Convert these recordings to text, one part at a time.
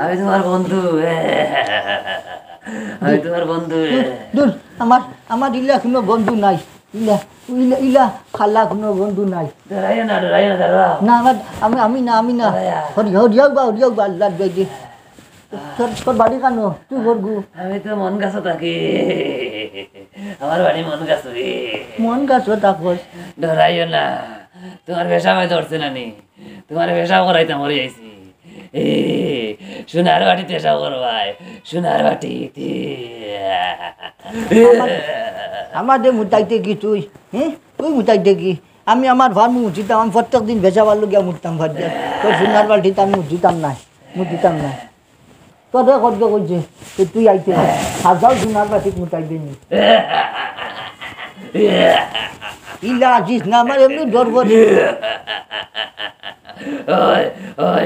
আমি তোমার বন্ধু আমি তোমার বন্ধু দূর আমার আমার ইলা কোনো বন্ধু নাই ইলা ইলা ইলা খালা কোনো বন্ধু নাই ডরাইও না দাঁড়াও না আমার আমি না হরিয়াও বা আল্লাহ বেজি তোর বাড়ি কেন তুই করবু আমি তো মন গাছ থাকি আমার বাড়ি মন গাছ থাকস ডরাইও না তোমার পেশা আমি ধরছে নানি তোমার পেশা করাইতে মরে যাইছি সোনার বাটিতে এসব করবাই সোনার বাটি আমাদের মুতাইতে কি তুই তুই মুতাইতে কি আমি আমার ভার মুছিতাম আমি প্রত্যেক দিন ভেজা ভালো গিয়া মুততাম ভাত দিয়ে তোর সোনার বাটিতে আমি মুছিতাম না তোর কত করছে তুই আইতে হাজার সোনার বাটিতে মুতাইবে নি ইলা আসিস না আমার এমনি ডর করে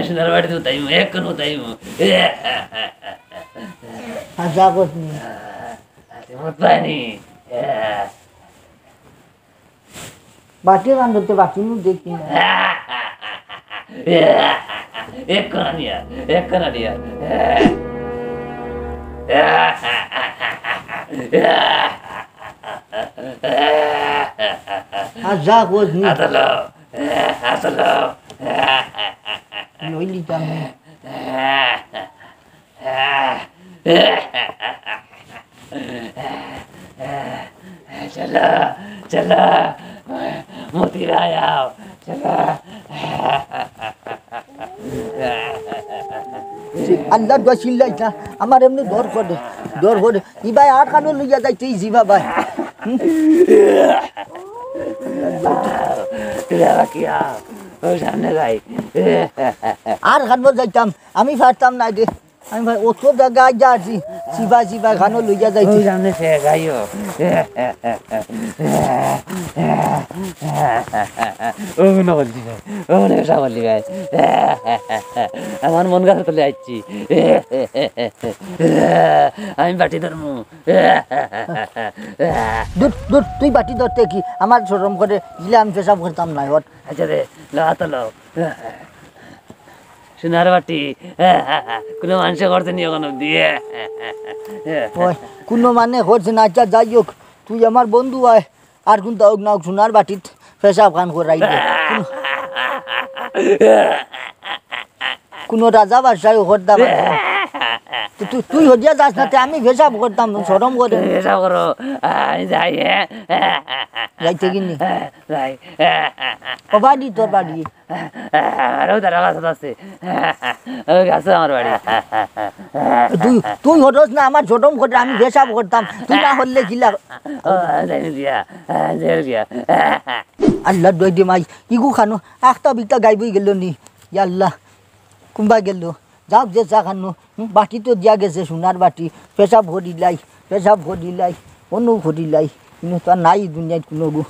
সোনার বাড়িতে উতাইমু এখন উতাইমু হাজা করনি মত পাইনি বাটি রান্ধতে বাটি নু দেখি না এখন আনিয়া হাজা করনি আসলো নইলি জানি चलो मोती आओ चलो আল্লাহ দশিল্লাই না আমার এমনি ডর করে ই ভাই আর কানো লইয়া যাইতে জিবা ভাই সামনে যাই আর খানবো যাইতাম আমি পারতাম না রে আমি ভাই অত জায়গায় যাচ্ছি চিবা খানো লইয়া যাইছি সামনে সে গাইও আমার মন গাছ তুলে আসছি আমি বাটি ধরমু তুই বাটি ধরতে কি আমার সরম করে দিলে আমি পেশাব করতাম না হট আচ্ছা রে লো সোনার বাটি কোনো মানুষে করতে নিয়ে কোনো দিয়ে কোনো মানে করছে না আচ্ছা যাই হোক তুই আমার বন্ধু হয় আর কোন হোক না সোনার বাটিত পেশাব খান করাই কোনো রাজা বাসায় করতাম তুই হদিয়া যাস না আমি পেশাব করতাম সরম করে পেশাব করো যাই যাইতে কিনি যাই ও বাড়ি তোর বাড়ি আরও তারা গাছ আছে গাছ আমার বাড়ি তুই হতস না আমার ছোটম করে আমি পেশাব করতাম তুই না হলে গিলা আল্লাহ দই দে মাই ইগু খানো একটা বিটা গাইবই গেল নি আল্লাহ কুম্বা গেল যাক যে চা খানো বাটি তো দিয়া গেছে সোনার বাটি পেশাব ভরিলাই অন্য ভরিলাই কিন্তু তো নাই দুনিয়ায় কোনো গু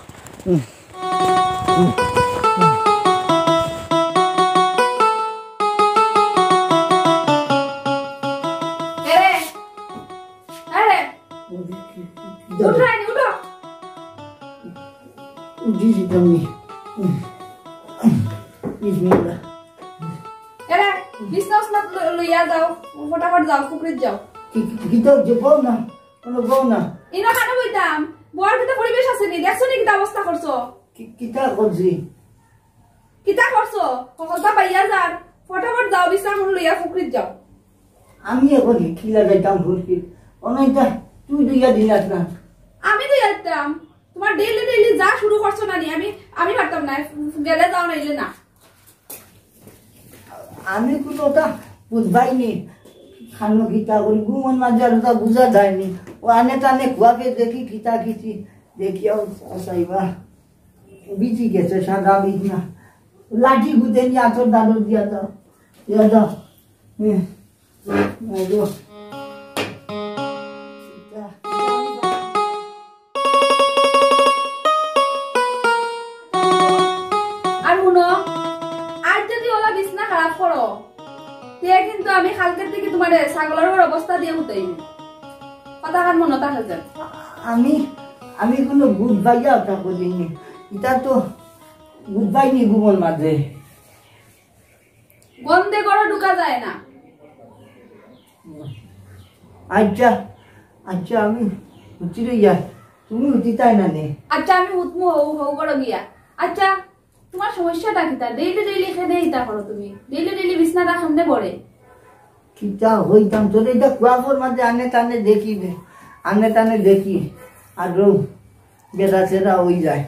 फटाफट जाओ पुकुरीत जाओ ইনো খানো বইতাম বড় কিটা পরিবেশ আছে নি দেখছো নি কিটা অবস্থা করছো কিটা করছো কখন তা বাইয়া যার ফটাফট যাও বিশ্রাম লইয়া লইয়া ফুকরিত যাও। আমি এখন খিলা যাইতাম ভুলকি অনেকটা তুই দুইয়া দিলাস না আমি তো যাইতাম তোমার ডেইলি ডেইলি যা শুরু করছো না নি আমি পারতাম না গেলে যাও নাইলে না আমি কোনোটা বুঝবাইনি খানো গীতা করি গুমন মাঝে ওটা বুঝা যায়নি ও আনে টানে খুয়াকে দেখি গীতা খিচি দেখিয়াও আসাইবা বিচি গেছে সাদা বিচ না লাঠি গুঁতে নিয়ে আতর দাদর দিয়া দাও দিয়া দাও আর শুনো আর যদি ওলা বিছনা খারাপ করো তে কিন্তু আমি কালকের থেকে তোমার ছাগলের অবস্থা দিয়ে উঠাইব কথা কান মনে থাকে যান আমি কোনো বুঝবাইয়া ওটা করিনি এটা তো বুঝবাইনি গুমন মাঝে গন্ধে করে ঢুকা যায় না আচ্ছা আচ্ছা আমি উচিরে যাই তুমি উঠি তাই না নে আচ্ছা আমি উঠমু হৌ হৌ করে গিয়া আচ্ছা তোমার সমস্যাটা কিতা ডেইলি ডেইলি খেদে ইতা করো তুমি ডেইলি ডেইলি বিছনাটা খান্দে পড়ে কিতা হইতাম তোর এটা কুয়াপর মাঝে আনে টানে দেখিবে আনে টানে দেখি আর রৌ বেড়া চেরা হয়ে যায়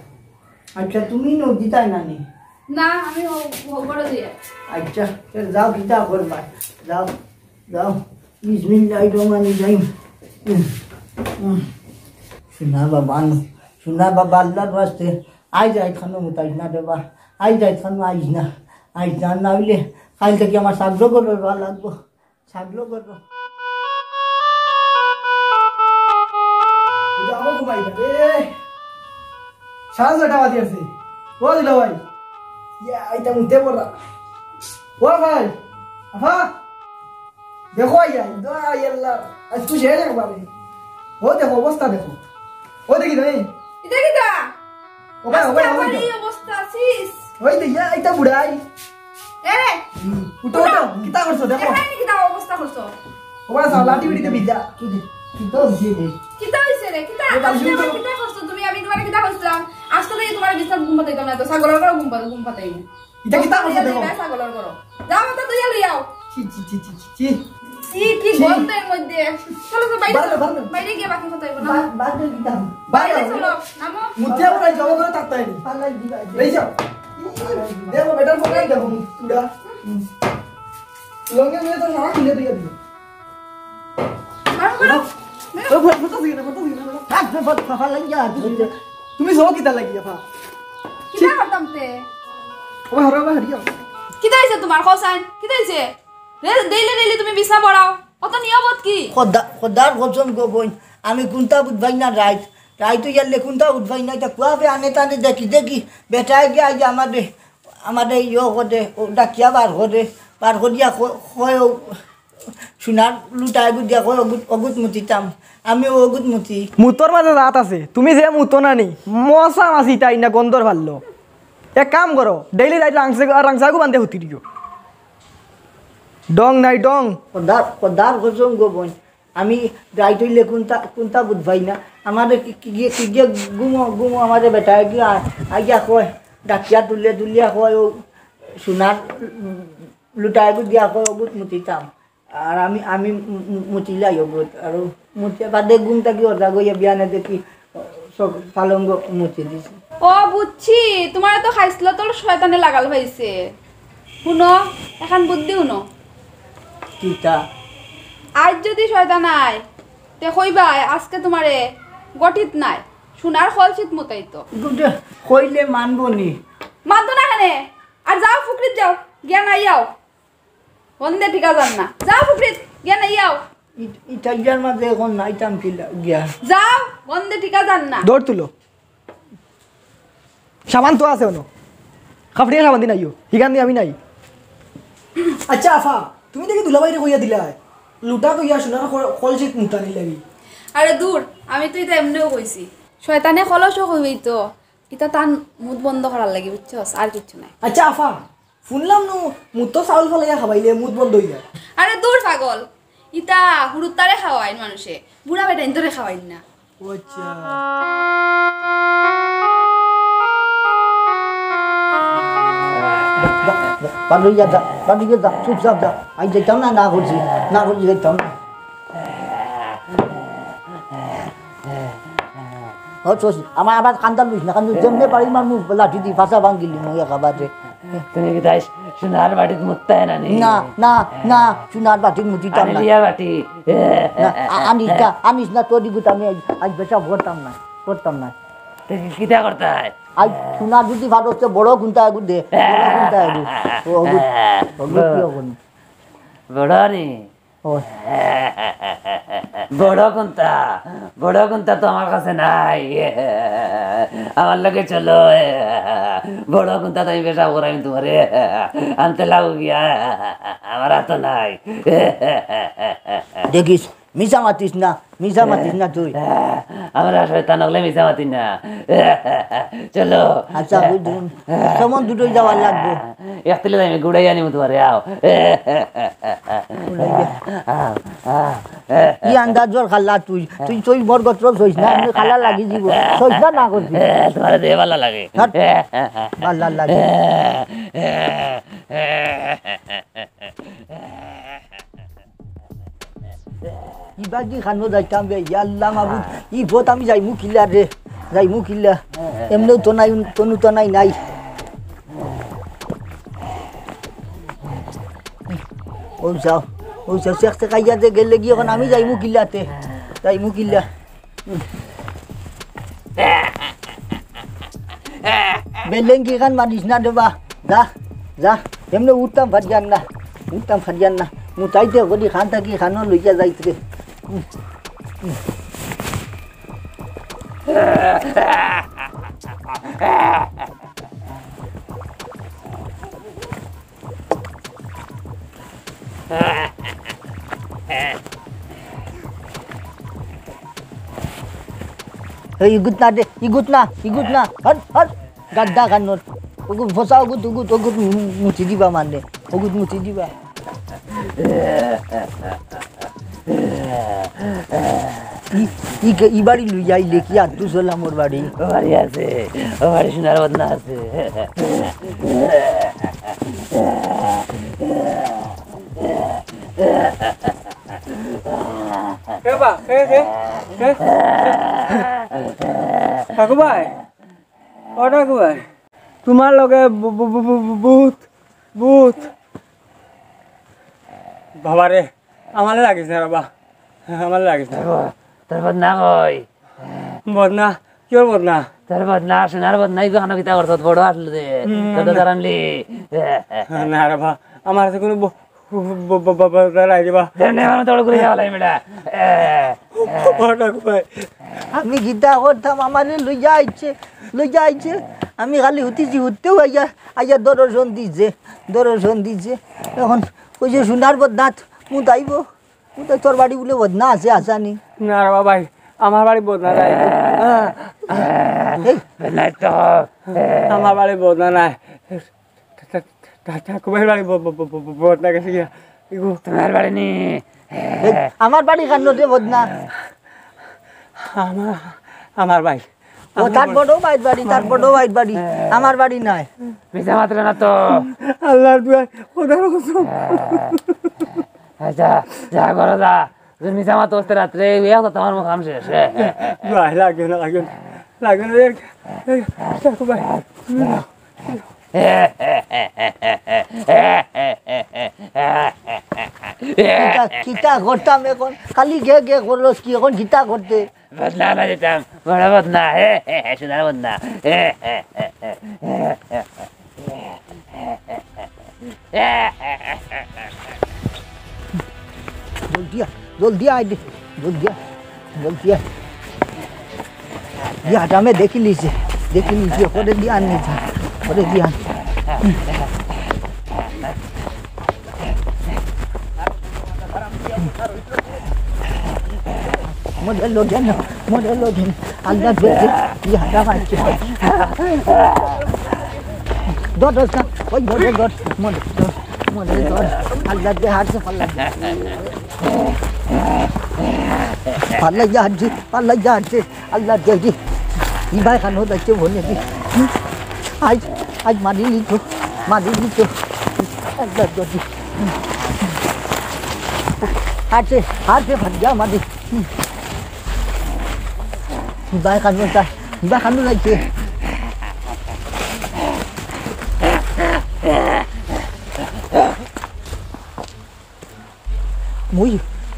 আচ্ছা তুমি উঠি তাই না নে না আমি হৌ করে দিয়া আচ্ছা যাও কিতা করবা যাও যাও বিসমিল্লাহ রহমানি রহিম শোনা বাবা আল্লাহর বাস্তে আই যাই খানো মুতাইজ না দেবা আই যাই খানো আইজ না না হইলে কাল থেকে আমার সাগ্র করো ভালো লাগবো সাগ্র করো সাড়ে 6টা বাজে আছে ও দিল ভাই আইটা মুতে পড়া ও ভাই আফা দেখো আল্লাহ আজ তুই শেষ একবারে ও দেখো অবস্থা দেখো ও দেখি নাই এটা কিতা ও ভাই আমার এই অবস্থা আছিস ওই দেখ আইটা বুড়াই এ উঠো কিতা করছো দেখো দেখাই নি কিতা অবস্থা করছো ও ভাই সাও লাঠি বিড়িতে বিদ্যা কিতা হইছে রে কিতা হইছে রে কিতা আজকে আমার কিতা করছো তুমি আমি তোমার কিতা করছিলাম আজ তো এই তোমার বিছনা ঘুম পাতাইতাম না তো ছাগলের করে ঘুম পাতাই এটা কিতা করছো দেখো ছাগলের করো যাও মত তুইয়া লইয়াও চি কি গন্ধের মধ্যে চলো তো বাইরে বাইরে। বাইরে গিয়ে বাকি কথা হইব না বাদে কিতা বাইরে চলো নামো মুতে পড়াই জব করে তাকতাই নি পালাই দিবা লই যাও দেখো বেটার পকাই দেখো তুড়া লঙ্গে মেয়ে তো না কিনে দিয়া দিও মারো ও ভাই ফটো দিও না হাত পালাই যা তুমি সব কিতা লাগি আফা কিতা করতাম তে ও হরো বা হরিয়া কিতা হইছে তোমার খসান কিতা হইছে ডেইলি ডেইলি তুমি বিছনা পড়াও অত নিয়মত কি খোদার কসম গো বোন আমি কোনটা বুঝবাই না রাইত ইয়ালে কোনটা বুঝবাই না এটা কুয়াবে আনে টানে দেখি বেটায় গিয়ে আজ আমাদের করে ওটা কিয়া বার করিয়া কয় সোনার লুটাই দিয়া কয় অগুত মুতিতাম আমি অগুত মুতি মুতর মাঝে রাত আছে তুমি যে মুতো না নি মশা মাছি তাই না গন্ধর ভালো এক কাম করো ডেইলি রাইট রাংসাগু বান্ধে হতি দিও ডং নাই ডং খোদার কসম গো বোন আমি রাইত হইলে কোনটা বুঝবাই না আমাদের কি গুমো আমাদের বেটায় গিয়া আইয়া কয় ডাকিয়া তুলিয়া কয় ও সোনার লুটাই দিয়া কয় অগুত মুতিতাম আর আমি মুতিলাই অগুত আর মুতিয়া বাদে গুম থাকি অর্ধা গইয়া বিয়ানে দেখি সব পালঙ্গ মুতি দিছে ও বুঝছি তোমার তো খাইছিল তোর শয়তানে লাগাল হইছে শুনো এখন বুদ্ধি শুনো কিতা আজ যদি শয়তান নাই তে কইবা আজকে তোমারে গঠিত নাই সোনার খলসিত মতাইতো কিন্তু কইলে মানব নি মানতো না কেনে আর যাও ফুকরিত যাও জ্ঞান আইয়াও বন্ধে ঠিকা যান না যাও ফুকরিত জ্ঞান আইয়াও ইটাইয়ার মাঝে এখন নাইতাম কিলা গিয়া যাও বন্ধে ঠিকা যান না দৌড় তুলো সাবান তো আছে অনো খাফড়িয়া সাবান দিন আইও হিগান দি আমি নাই আচ্ছা আফা তুমি দেখি দুলাবাইরে কইয়া দিলা লুটা কইয়া সোনার কলসিত মুতানি লাগি আরে দূর আমি তো এটা এমনিও কইছি শয়তানে খলসও কইবই তো এটা তার মুখ বন্ধ করার লাগি বুঝছস আর কিছু নাই আচ্ছা আফা শুনলাম নু মুত তো চাউল ফলাইয়া খাবাইলে মুত বন্ধ হই যায় আরে দূর পাগল ইতা হুরুতারে খাওয়াই মানুষে বুড়া বেটা ইন্তরে খাওয়াই না আচ্ছা বাড়ি যা যা বাড়ি যা চুপচাপ যা আমি যেতাম না করছি যেতাম না আমার আবার কান্দা লুস না কান্দু যেমনি পারি মানুষ লাঠি দি ফাঁসা ভাঙিলি মই একেবারে তুমি কি তাই সোনার বাটিত মুত্তায় না নি না না না সোনার বাটির মুচিতাম না লিয়া বাটি আনিস না তোর দিকে আমি আজ বেশা করতাম না কিতা করতে হয় আজ সোনার যদি ভালো হচ্ছে বড় গুনতা আগু দে বড় নি বড় কোনটা তো আমার কাছে নাই আমার লগে চলো বড় কোনটা তো আমি পেশাব করাই তোমারে আনতে লাগু গিয়া আমার হাত নাই দেখিস মিশা মাতিস না তুই আমরা শয়তান হলে মিশা মাতি না চলো আচ্ছা বুঝুন কেমন দুটোই যাওয়ার লাগবে একতলে আমি গুড়াই আনি তোমারে আও ই আন্দাজ জোর খাল্লা তুই মোর গত্র সইস না আমি খাল্লা লাগি দিব সইস না করবি তোমার দেহ ভালো লাগে ভালো লাগে ইবাজি খানো যাইতাম বে আল্লাহ মাবুদ ই ভোট আমি যাইমু কিল্লা রে এমনিও তো নাই তনু তো নাই ও যাও শেখতে কাইয়াতে গেলে গিয়ে এখন আমি যাইমু কিল্লা বেলেঙ্গি খান মানিস না দেবা যা এমনি উঠতাম ফাটিয়ান না মুতাইতে করি খান থাকি খানো লইয়া যাইতে ইগুত না হট গাদ্দা খানোর ওগুত ফসা ওগুত মুচি দিবা মানে ওগুত মুচি দিবা ই বাড়ি লুই যাইলে কি আর তুই চললাম ওর বাড়ি আছে ও বাড়ি সোনার বদনা আছে কাকু ভাই তোমার লগে ভূত বাবা রে আমালে লাগিস না বাবা আমালে লাগিস না তোর বদনা কই বদনা কিয় বদনা তোর বদনা সোনার বদনা এই গান কিতা করত বড় আসলো দে কত দাঁড়ানলি না রে বা আমার কাছে কোনো লাই দিবা তোর ঘুরে যাওয়া লাই মেডা কাকু ভাই আমি গীতা করতাম আমার লইয়া আইছে আমি খালি হুতেও আইয়া দর্শন দিছে এখন ওই যে সোনার বদনাথ মুতাইব তোর বাড়ি বলে বদনা আছে আসানি না রে ভাই আমার বাড়ি বদনা নাই আমার বাড়ি বদনা নাই কাকু ভাইয়ের বাড়ি বদনা গেছে গিয়া তোমার বাড়ি নি আমার বাড়ি কান্নতে বদনা আমার ভাই তার বড় বাইর বাড়ি আমার বাড়ি নাই মিশা মাত্র না তো আল্লাহর দুয়ার ওদের কসম যা ঘরে যা মিশা মাত্র হচ্ছে রাত্রে তোমার মুখ আম শেষ ভাই লাগবে না কাকু ভাই কিতা করতাম এখন খালি গে করলস কি এখন কিতা করতে বদনা না যেতাম বড় বদনা সোনার বদনা জলদি আয় আমি দেখি লিছে করে দিয়ে আনিছে করে দিয়ে আন model logen Allah berde ya da var ki dot ka oy dot model dot Allah de har se palla ya Allah de ji ibai khan hoda che bone ki aj mari li to হাতে হাতে ভাজা মাদি by Kanu তাই বা কানু লাগছে মুই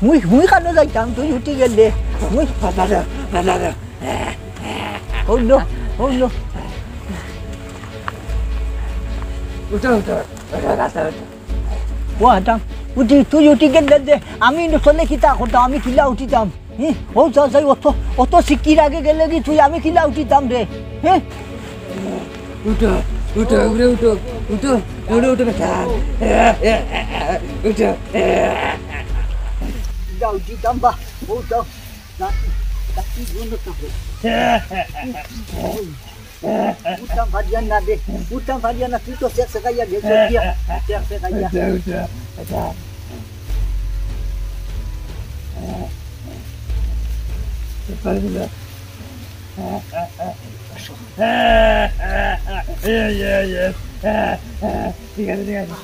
মুই মুই কানু যাইতাম তুই উঠি গেলে মুই ও নো ও নো উঠো উঠো রাস্তা উঠো ও হাতাম উঠি তুই উঠি গেলে দে আমি চলে কিতা করতাম আমি কিলা উঠিতাম হ্যাঁ ও যাই অত অত সিকির আগে গেলে কি তুই আমি কিলা উঠিতাম রে হ্যাঁ উঠো উঠো উঠো উঠো উঠো উঠো উঠো বেটা উঠো যাও উঠিতাম বা ও যাও উঠতাম ভাজিয়া না দে উঠতাম ভাজিয়া না তুই তো শেখ শেখাইয়া গেছে শেখ শেখাইয়া উঠো পারবিনা ঠিক আছে ঠিক আছে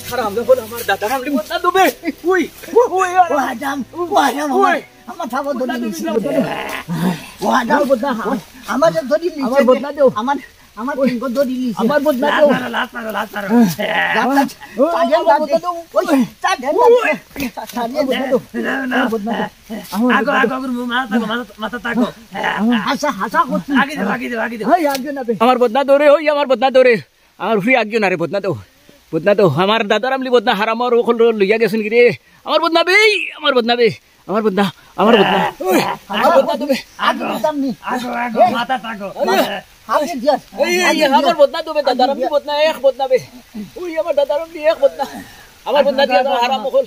খারাপ যখন আমার দাদা আমলি বদনা দেবে ওই ওই ও আদাম আমার থাবো ধরি লিছি ও আদাম আমার ধরি লিছি আমার বদনা দেও আমার আমার তিনগো ধরি লিছি আমার বদনা দেও লাস্ট পারো আগো আগো মাথা তাকো হাসা হাসা করছি আগে দে হই আগে না বে আমার বদনা দৌড়ে ওই আমার বদনা দৌড়ে আমার ফ্রি আগিও না রে বদনা তো আমার দাদার আমলি বদনা হারামর ওখল লইয়া গেছেন কি রে আমার বদনা বে আমার বদনা দেবে আগে দিতাম নি আগো মাথা তাকো আগে দিয়া এই আমার বদনা দেবে দাদার আমলি বদনা এক বদনা বে ওই আমার দাদার আমলি এক বদনা আমার বদনা দিয়া হারাম ওখল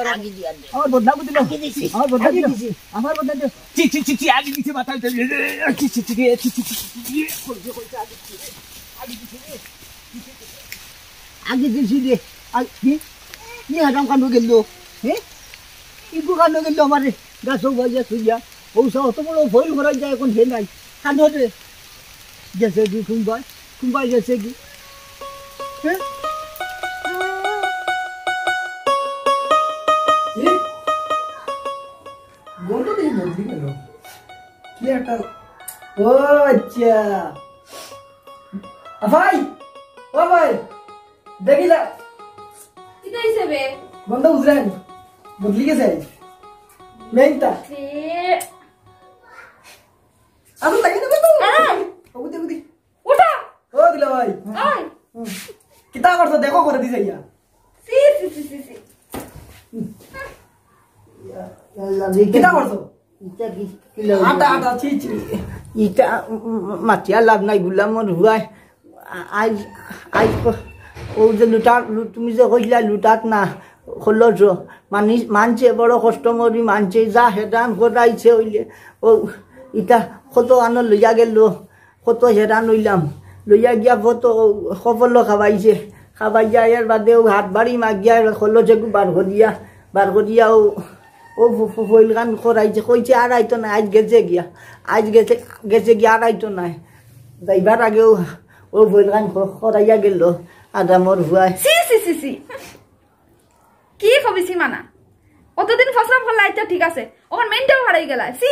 আগে দিয়া আমার বদনা দিল আগে দিছি আমার বদনা দিছি আমার বদনা দিল চি আগে দিছে মাথা আগে দিছি রে কি হারাম কান্ড গেল হ্যাঁ ইগু কান্ড গেল আমার গাছ বাজা সুইয়া ঔষধ অত বড় ভয় করা যায় এখন হে নাই কান্ড রে গেছে কি কুম্বাই গেছে কি হ্যাঁ গন্ধ দেখি বদলি গেল কি একটা ও আচ্ছা ভাই ও ভাই দেখিলা কিটা হিসেবে গন্ধ বুঝলেন বদলি গেছে মেইনটা আমি তাকে দেবো তো বুঝি উঠা ও দিলা ভাই ওই কিতা করছো দেখো করে দিছে ইয়া সি কিতা করছো ইটা কি আটা আটা ছি ইটা মাতিয়া লাভ নাই গুলা মন হুয়াই আজ আজ ও যে লুটার তুমি যে কইলা লুটাত না হলো যে মানছে বড় কষ্ট মরি মানছে যা হেদান করাইছে হইলে ও ইটা কত আনো লইয়া গেল কত হেদান হইলাম লইয়া গিয়া কত সফল খাবাইয়া এর বাদেও হাত বাড়ি মাগিয়া হলো যে বার করিয়া ও ফইল গান করাইছে কইছে আর আইতো না আজ গেছে গিয়া আর আইতো নাই যাইবার আগেও ও ফইল গান করাইয়া গেল আদামর হুয়াই সি কি কবিছি মানা অতদিন ফসলা ফলাইতে ঠিক আছে ওখান মেনটাও হারাই গেলা সি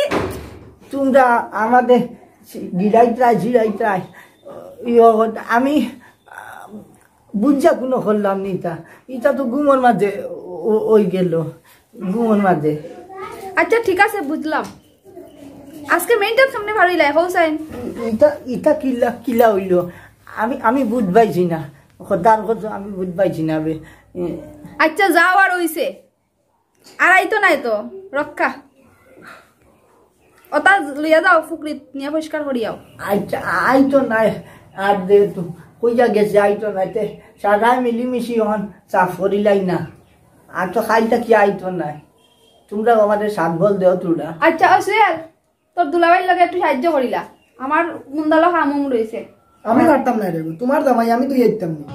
তোমরা আমাদের জিরাইত্রাই আমি বুঝা কোনো করলাম নি ইটা তো ঘুমোর মাঝে ওই গেল ঘুমোর মাঝে আচ্ছা ঠিক আছে বুঝলাম আজকে মেনটা সামনে ভারইলাই হোসাইন ইটা কিলা হইল আমি বুঝ পাইছি না খদার কথা আমি বুঝ পাইছি না বে আচ্ছা যাও আর হইছে আর আইতো নাই তো রক্ষা ওটা লইয়া যাও ফুকরিত নিয়ে পরিষ্কার করিয়াও আচ্ছা আইতো নাই আর দে তো কইয়া গেছে আইতো নাই তে সারাই মিলিমিশি হন চাপ করিলাই না আর তো খাইটা কি আইতো নাই তোমরা আমাদের সাত বল দেও তোরা আচ্ছা অসুয়াল তোর দুলাভাইর লগে একটু সাহায্য করিলা আমার মুন্দালো হামুম রইছে আমি পারতাম না রে তোমার জামাই আমি তুই যেতাম না